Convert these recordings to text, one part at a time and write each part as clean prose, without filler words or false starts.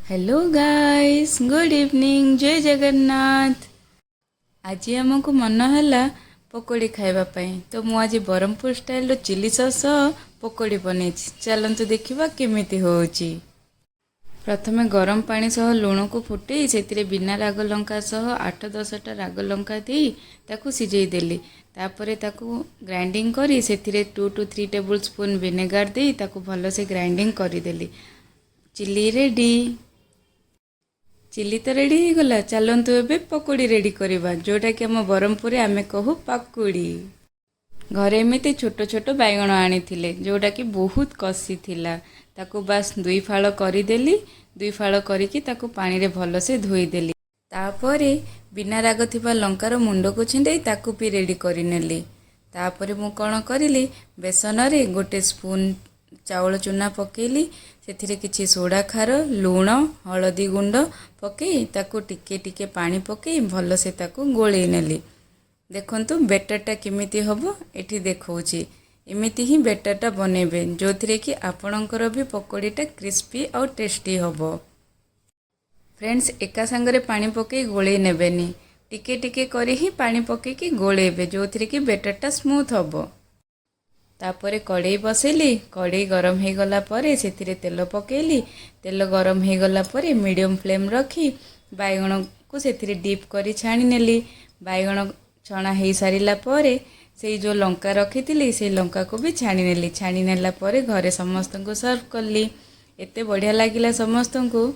Hello guys, good evening, जय जगन्नाथ। आज आमको मन है पकोड़ी खाइबा पाई, तो मु आज ब्रह्मपुर स्टाइल चिली सॉस पकोड़ी बने। चलतु देखा केमिति होची। प्रथमे गरम पानी सह लुण को फुटे से बिना राग लंका सह 8-10टा राग लंका दे ताकू सिझे देली। तापरे ताकू ग्राइंडिंग करी से 2 to 3 टेबल स्पून विनेगार दे ताकू भल से ग्राइंडिंग करदेली। Chilli ready. चिली तो रेडी हो गला। चलतु एबे पकोड़ी रेडी करवा, जोटा कि आम ब्रह्मपुर आमे कहू पकुड़ी। घरे एमती छोट छोट बैगण आनी जोटा कि बहुत कसी थिला। ताकू बास 2 फाड़ करदेली। 2 फाड़ करके ताकू पानी रे भल से धोईदेली। तापरे बिना राग थिबा लंकार मुंड को छिंडे ताकू भी रेडी करिनेली। तापरे मु कौन करिली, बेसन रे 1 स्पून चाउल चूना पकेली। से किछि सोडा खार, लुण, हलदी गुंड पकई ताकू टिके टिके पानी पकई भल से ताकू गोले नेली। देखंतु बेटरटा केमिति हबो एठी देखौची। एमिति ही बेटरटा बनेबे जो थिरे कि आपणकर भी पकोड़ीटा क्रिस्पी और टेस्टी हबो। फ्रेंड्स, एका संगरे पानी पकई गोले नेबेनी, टिके टिके करी ही पानी पकई कि गोलेबे जो थिरे कि बेटरटा स्मूथ हबो। तापरे कड़ई बसेली। कड़ई गरम हो गला परे से तेल पकेली। तेल गरम हो गला परे मीडियम फ्लेम रखी बैगण को से डीप करी छाणी नेली। बैगण छणा हो सारा परे से जो लंका रखी थी से लंका को भी छाणी नेली। छाणी नेला परे घरे समस्त को सर्व कली। एते बढ़िया लगिला समस्त को,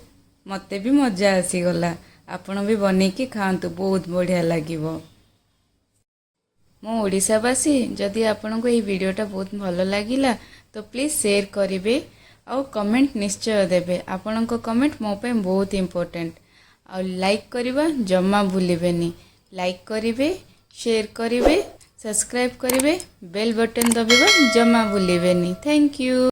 मते भी मजा आसीगला। आपण भी बनैकी खातु, बहुत बढ़िया लगिवो। मो ओडिशावासी, जदि आपन को ये वीडियोटा बहुत भल लगिला तो प्लीज़ शेयर करेंगे और कमेंट निश्चय देवे। आपण को कमेंट मो पे बहुत इम्पोर्टेंट। और लाइक करवा जमा भूलिबेनी। लाइक करेंगे, शेयर करेंगे, सब्सक्राइब करेंगे, बेल बटन दबाइबा जमा भूलिबेनी। Thank you.